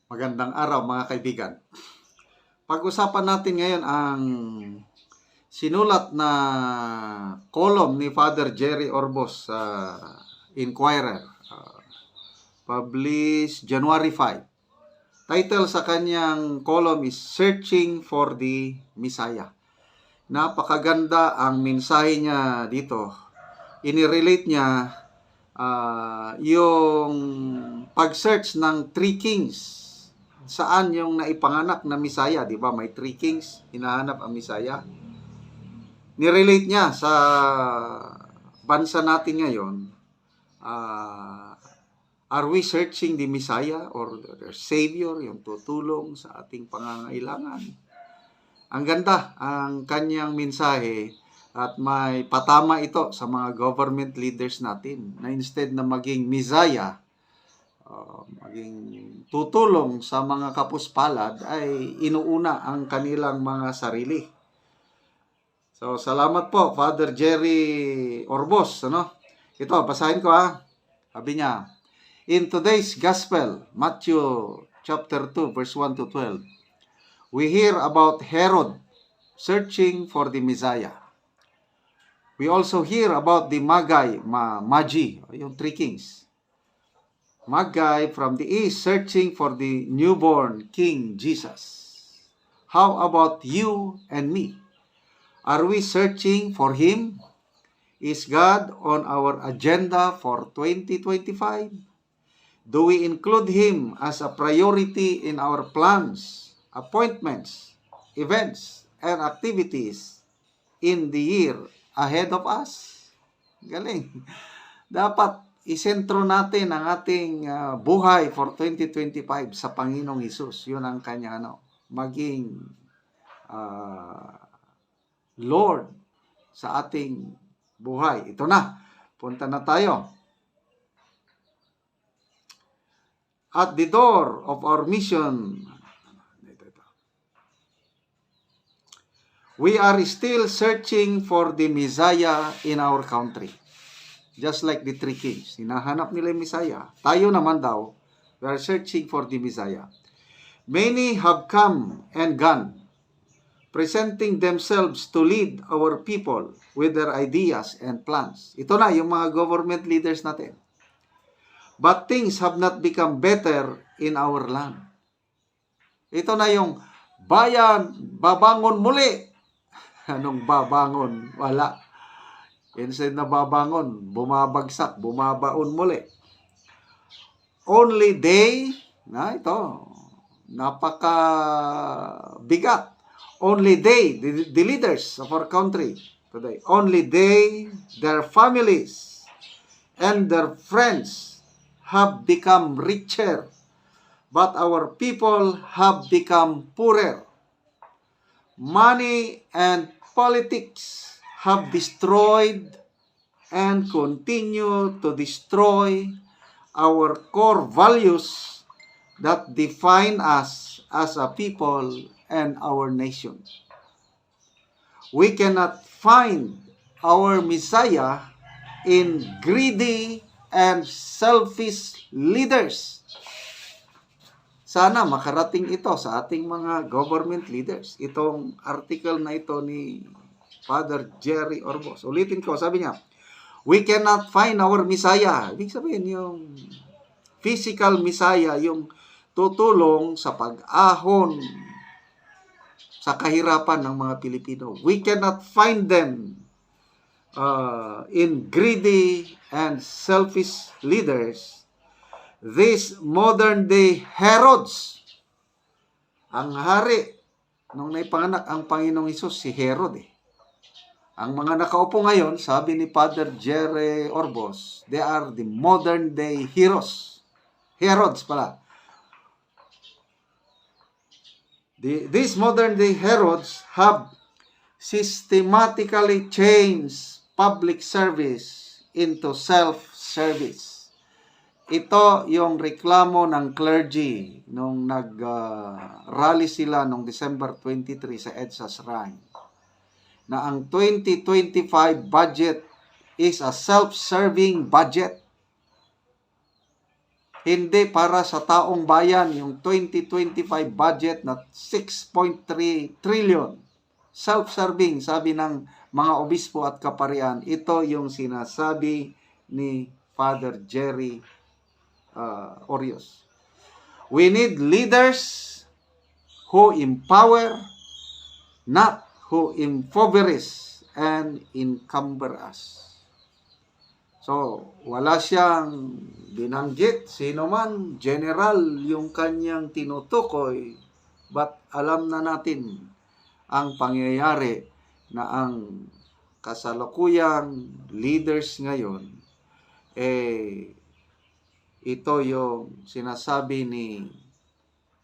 Magandang araw mga kaibigan. Pag-usapan natin ngayon ang sinulat na column ni Father Jerry Orbos sa Inquirer, published January 5. Title sa kanyang column is Searching for the Messiah. Napakaganda ang mensahe niya dito. Inirelate niya yung pag-search ng three kings. Saan yung naipanganak na Misaya, di ba? May three kings, hinahanap ang Misaya. Nirelate niya sa bansa natin ngayon. Are we searching the Messiah or the Savior, yung tutulong sa ating pangangailangan? Ang ganda ang kanyang mensahe at may patama ito sa mga government leaders natin na instead na maging Messiah, maging tutulong sa mga kapuspalad, ay inuuna ang kanilang mga sarili. So, salamat po, Father Jerry Orbos. Ito, basahin ko Sabi niya, in today's Gospel, Matthew chapter 2, verse 1 to 12, we hear about Herod searching for the Messiah. We also hear about the Magi, yung three kings. Magi from the east searching for the newborn King Jesus. How about you and me? Are we searching for Him? Is God on our agenda for 2025? Do we include Him as a priority in our plans, appointments, events, and activities in the year ahead of us? Galing. Dapat isentro natin ang ating buhay for 2025 sa Panginoong Hesus. Yun ang kanya maging Lord sa ating buhay. Ito na. Punta na tayo. At the door of our mission, we are still searching for the Messiah in our country. Just like the three kings. Hinahanap nila yung Messiah. Tayo naman daw, we are searching for the Messiah. Many have come and gone, presenting themselves to lead our people with their ideas and plans. Ito na yung mga government leaders natin. But things have not become better in our land. Ito na yung bayan, babangon muli. Anong babangon? Wala. Instead na babangon, bumabagsak, bumabaon muli. Only they, napakabigat. Only they, the leaders of our country today, only they, their families, and their friends have become richer, but our people have become poorer. Money and politics have destroyed and continue to destroy our core values that define us as a people and our nation. We cannot find our Messiah in greedy and selfish leaders. Sana makarating ito sa ating mga government leaders. Itong article na ito ni Father Jerry Orbos. Ulitin ko, sabi niya, we cannot find our Messiah. Ibig sabihin, yung physical Messiah, yung tutulong sa pag-ahon sa kahirapan ng mga Pilipino. We cannot find them in greedy and selfish leaders. These modern day Herods. Ang hari, nung naipanganak ang Panginoong Hesus, si Herod Ang mga nakaupo ngayon, sabi ni Father Jerry Orbos, they are the modern day heroes. Herods pala. These modern day Herods have systematically changed public service into self-service. Ito yung reklamo ng clergy nung nag-rally sila noong December 23 sa EDSA Shrine, na ang 2025 budget is a self-serving budget. Hindi para sa taong bayan yung 2025 budget na 6.3 trillion. Self-serving, sabi ng mga obispo at kaparian. Ito yung sinasabi ni Father Jerry Orios. We need leaders who empower, not who impoverish and encumber us. So, wala siyang binanggit, sino man, general yung kanyang tinutukoy, but alam na natin ang pangyayari na ang kasalukuyang leaders ngayon, ito yung sinasabi ni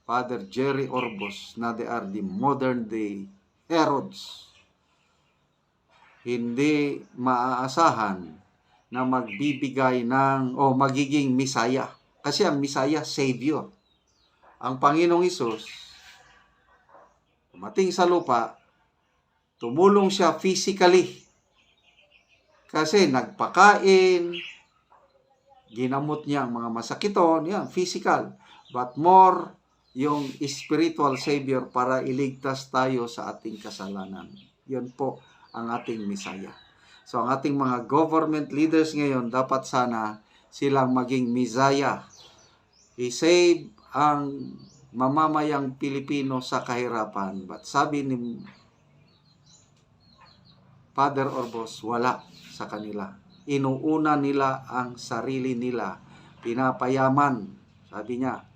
Father Jerry Orbos na they are the modern day Herods. Hindi maaasahan na magbibigay ng magiging Misaya. Kasi ang Misaya, Savior. Ang Panginoong Hesus, dumating sa lupa, tumulong siya physically. Kasi nagpakain, ginamot niya ang mga masakiton, yan, physical. But more, yung spiritual Savior para iligtas tayo sa ating kasalanan. Yun po ang ating Misaya. So, ang ating mga government leaders ngayon, dapat sana silang maging Misaya. I-save ang mamamayang Pilipino sa kahirapan. But sabi ni Father Orbos, wala sa kanila. Inuuna nila ang sarili nila. Pinapayaman. Sabi niya,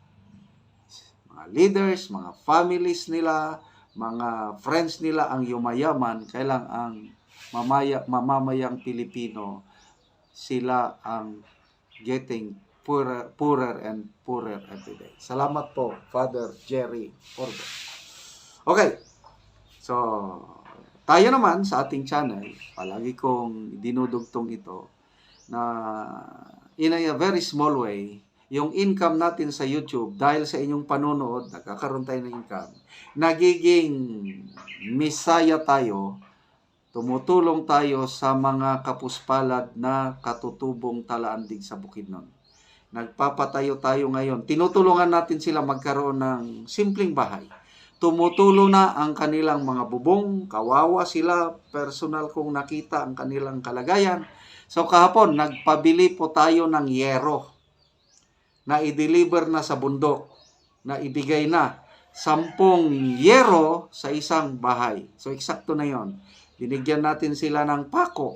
mga leaders, mga families nila, mga friends nila ang yumayaman, kailang ang mamamayang Pilipino, sila ang getting poorer and poorer every day. Salamat po, Father Jerry Orbos. Okay, so tayo naman sa ating channel, palagi kong dinudugtong ito, na in a very small way, yung income natin sa YouTube, dahil sa inyong panonood, nagkakaroon tayo ng income, nagiging Misaya tayo, tumutulong tayo sa mga kapuspalad na katutubong talaandig sa Bukidnon. Nagpapatayo tayo ngayon. Tinutulungan natin sila magkaroon ng simpleng bahay. Tumutulo na ang kanilang mga bubong. Kawawa sila. Personal kong nakita ang kanilang kalagayan. So kahapon, nagpabili po tayo ng yero na i-deliver na sa bundok, na ibigay na 10 yero sa isang bahay. So eksakto na yon. Binigyan natin sila ng pako.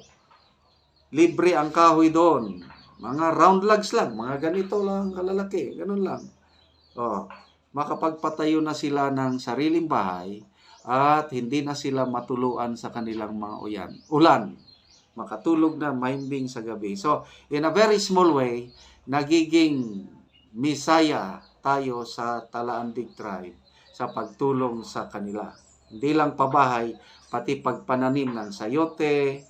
Libre ang kahoy doon. Mga round logs lang. Mga ganito lang kalalaki. Ganun lang. Makapagpatayo na sila ng sariling bahay at hindi na sila matuluan sa kanilang mga ulan. Makatulog na mahimbing sa gabi. So, in a very small way, nagiging Misaya tayo sa Talaandig tribe sa pagtulong sa kanila. Hindi lang pabahay, pati pagpananim ng sayote,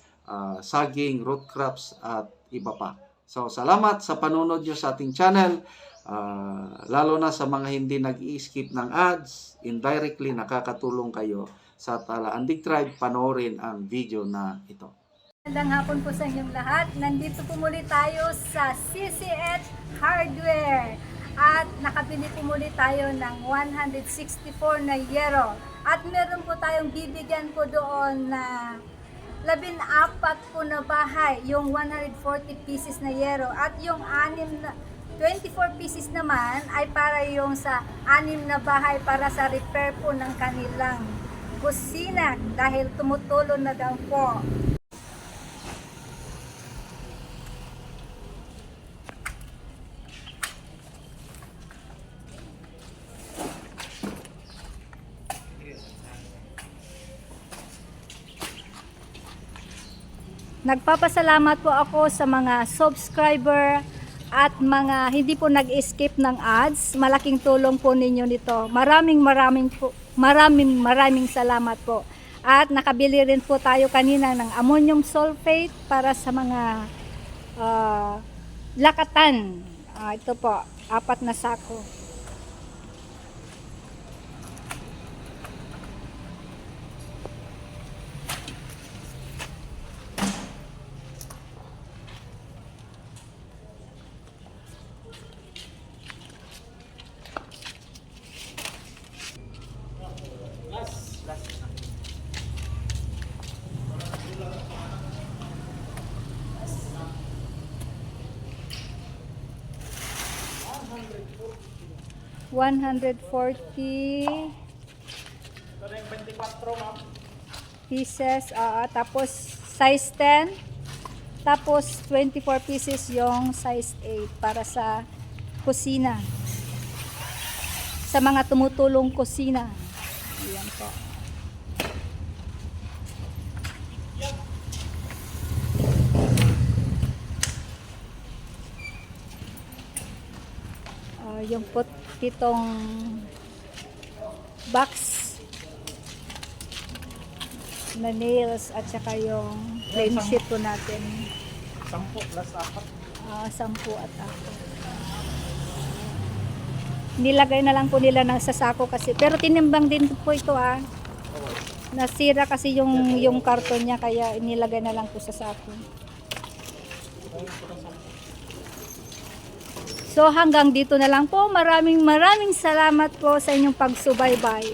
saging, root crops, at iba pa. So, salamat sa panunod nyo sa ating channel. Lalo na sa mga hindi nag-i-skip ng ads, indirectly nakakatulong kayo sa Talaandig tribe. Panoorin ang video na ito. Magandang hapon po sa inyong lahat. Nandito po muli tayo sa CCH Hardware. At nakabili po muli tayo ng 164 na yero. At meron po tayong bibigyan po doon na 14 po na bahay, yung 140 pieces na yero. At yung 24 pieces naman ay para yung sa 6 na bahay para sa repair po ng kanilang kusina dahil tumutulo na daw po. Nagpapasalamat po ako sa mga subscriber at mga hindi po nag-skip ng ads. Malaking tulong po ninyo nito. Maraming salamat po. At nakabili rin po tayo kanina ng ammonium sulfate para sa mga lakatan. Ito po, 4 na sako. 140 pieces, tapos size 10, tapos 24 pieces yung size 8 para sa kusina, sa mga tumutulong kusina. Ayan po. Yung pitong box na nails at saka yung plain sheet po natin. 10 plus 4. 10 at 4. Nilagay na lang po nila sa sako kasi. Pero tinimbang din po ito Nasira kasi yung karton niya kaya inilagay na lang po sa sako. So hanggang dito na lang po. Maraming salamat po sa inyong pagsubaybay.